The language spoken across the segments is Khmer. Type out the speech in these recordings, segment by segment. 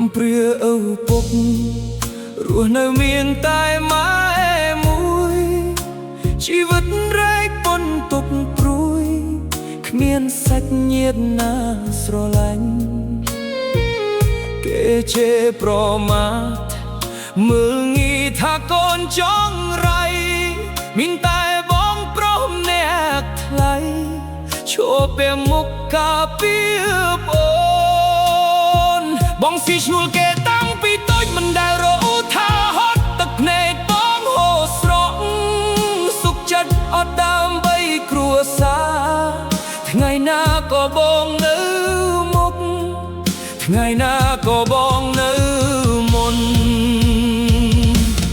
มព្រាឪពុករស់នៅមានតែម៉ែមួយជីវិតរែកពន់ទុកព្រួយគ្មានសាច់ញាតិណាស្រឡាញ់គេជេរប្រមាថមើលងាយថាកូនចង់រៃមានតែបងប្រុសម្នាក់ថ្លៃឈរពេលមុខការពារបងបងស៊ីឈ្នួលគេតាំងពីតូចមិនដែលរអ៊ូថាហត់ទឹកភ្នែកបងហូរស្រក់សុខចិត្តអត់ដើម្បីគ្រួសារថ្ងៃណាក៏បងនៅមុខថ្ងៃណាក៏បងនៅមុន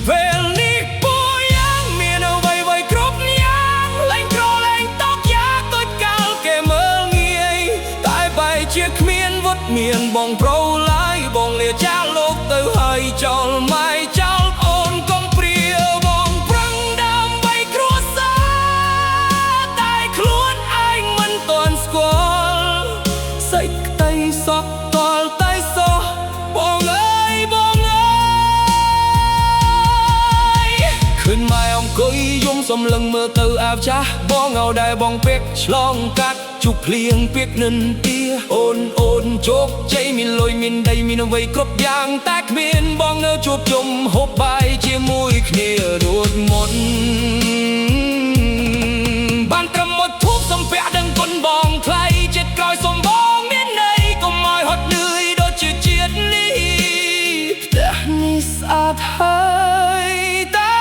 ពេលនេះពួកយ៉ាងមានអ្វីៗគ្រប់យ៉ាងលែងក្រលែងតោកយ៉ាតូចកាលគេមើលងាយតែបែរជាគ្មានវត្តមានបងប្រុសឡើយបងលាចាលោកទៅហើយចោលម៉ែចោលអូនកុំព្រាបងប្រឹងដើម្បីគ្រួសារតែខ្លួនឯងមិនទាន់ស្គាល់សេចក្តីសោកតល់តែសោះបងអើយបងអើយឃើញម៉ែអង្គុយយំសំឡឹងមើលទៅអាវចាស់បងឲ្យដែរបងពេកឆ្លងកាត់ជុកភ្លៀងពាក្យនិន្ទាអូនជោគជ័យមានលុយមានដីមានអ្វីគ្រប់យ៉ាងតែគ្មានបងនៅជួបជុំហូបបាយជាមួយគ្នាដូចមុនបានត្រឹមមកធូបសំពាក់ដឹងគុណបងថ្លៃចិត្តក្រោយសុំបងមានន័យកុំឲ្យហត់នឿយដូចជាជាតិនេះផ្ទះនេះស្អាតហើយតែ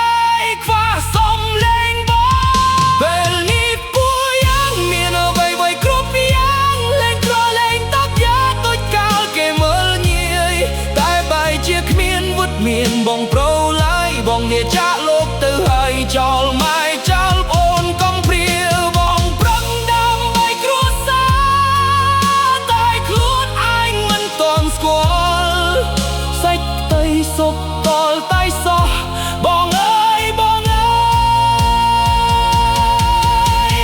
ខ្វះសំឡេងបងពេលនេះពួកយ៉ាងមានអ្វីៗគ្រប់យ៉ាងលែងក្រលែងតបយ៉ាតូចកាលគេមើលងាយតែបែរជាគ្មានវត្តមានបងប្រុសឡើយបងលាចាក់លោកទៅហើយចោលម៉ែចោលអូនកុំព្រាបងប្រឹងដើម្បីគ្រួសារតែខ្លួនឯងមិនទាន់ស្គាល់សេចក្តីសុខតល់តែសោះបងអើយបងអើយ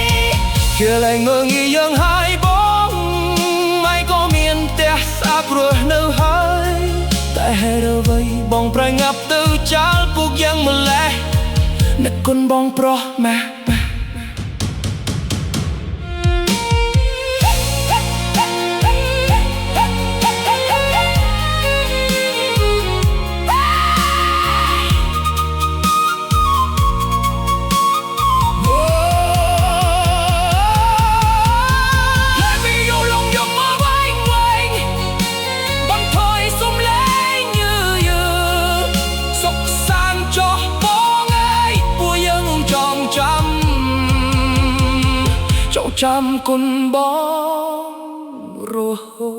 ជាលែងមើលងាយយើងហើយបងមិនក៏មានផ្ទះស្អាតព្រោះនៅហើយតែហេតុអ្វីបងប្រញាប់ទៅចោលពួកយ៉ាងម្លេះនឹកគុណបងប្រុសម៉ែចាំគុណបងរហូ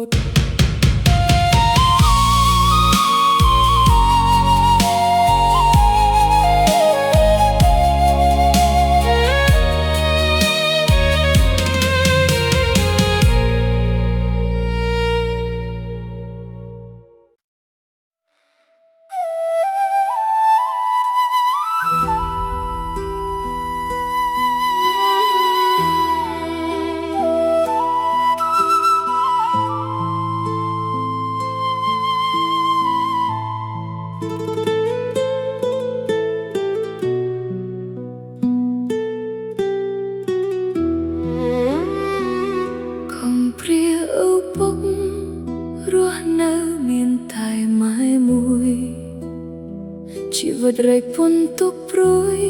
តជីវិតរែកពន់ទុកព្រួយ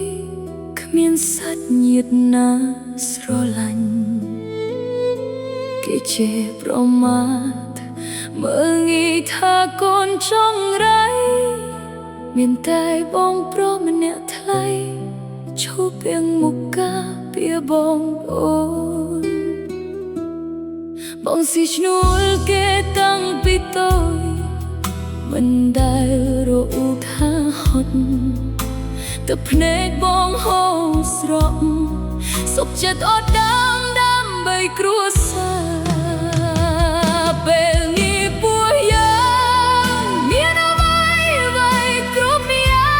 គ្មានសាច់ញាតិណាស្រឡាញ់គេជេរប្រមាថមើលងាយថាកូនចង់រៃមានតែបងប្រុសម្នាក់ថ្លៃឈប់ពីងមុខការពារបងអូនបងស៊ីឈ្នួលគេតាំងពីតូចមិនដែលរអ៊ូថាហត់ទឹកភ្នែកបងហូរស្រក់សុខចិត្តអត់ដើម្បីគ្រួសារពេលនេះពួកយ៉ាងមានអ្វីគ្រប់យ៉ា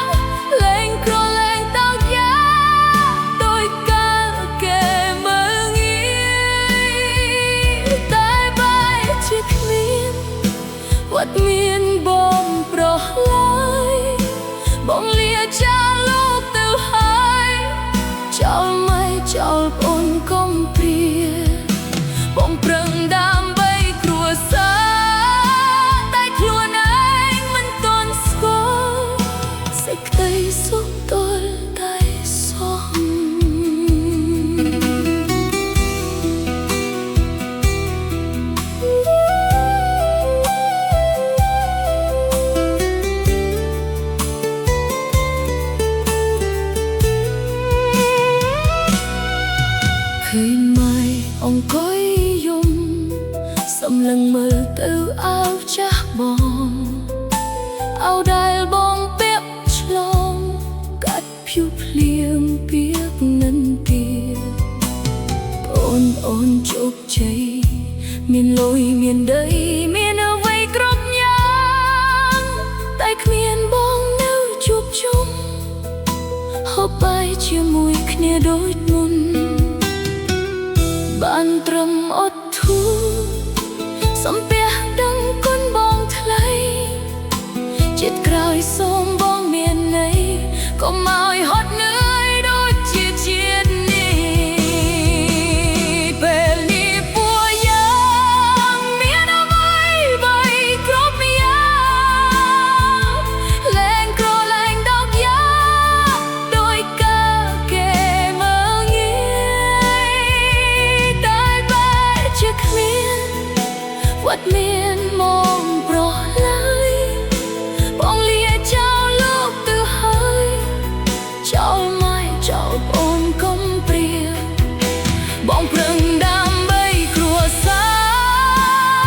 ងលែងក្រលែងតោកយ៉ាដូចកាលគេមើលងាយតែបែរ វត្តមានបងប្រឡាយបងលាចាលោកទៅហើយចោលមិនចោលអូនកុំព្រាបងប្រឹងដើម្បីគ្រួសារតែខ្លួនឯងមិនទាន់ស្គាល់សេចក្តីសុខទល់តែសោះឃើញម៉ែអង្គុយយំសម្លឹងមើលទៅអាវចាស់បងអាវដែលបងពាក់ឆ្លងកាត់ភៀវភ្លៀងពាកនិនទាអូនជោគជ័យមានលុយមានដីមានអ្វីគ្រប់យ៉ាងតែគ្មានបងនៅជួបជុំហូបបាយជាមួយគ្នាដូចមុនបានត្រឹមអត់ធូរសំពះដឹងគុណបងថ្លៃជាតិក្រោយសូមបងមានន័យកុំឲ្យហត់នឿយដូចជាជាតិនេះពេលនេះពួកយើងមានអ្វីគ្រប់យ៉ាងលែងក្រលែងដោកយ៉ាដោយកាគេមើលងាយតែបែរជាគ្មានវត្តមានមកប្រឡាយបងលាចោលលោកទៅហើយចោលមិនចោលអូនកុំព្រាបងប្រឹងដើម្បីគ្រួសា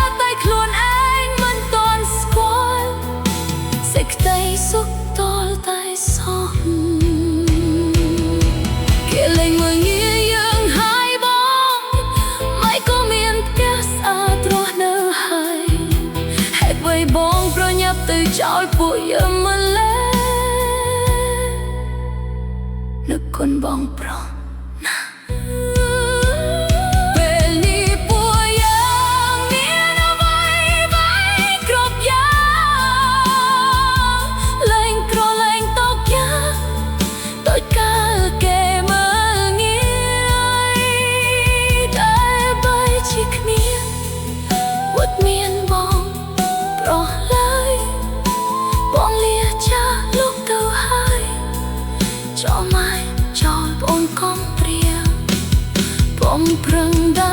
រតែខ្លួនឯងមិនទាន់ស្គាល់សេចក្តីសុខទល់តែសោះគេលែងមើលងាយយើងហើយបងមិនក៏មានផ្ទះស្អាតរស់នៅហើយហេតុអ្វីបងប្រញាប់ទៅចោលពួកយើងម្ល៉េះនឹកគុណបងប្រុសណាពេលនេះពួកយើងមានអ្វីគ្រប់យ៉ាងលែងក្រលែងតោកយ៉ាងដូចកាលគេមើលងាយតែបែរជាគ្មានវត្តមានបងប្រឡាយបងលាចាលោកទៅហើយចោលមិនចោលបងកុំព្រាបងប្រឹងដើ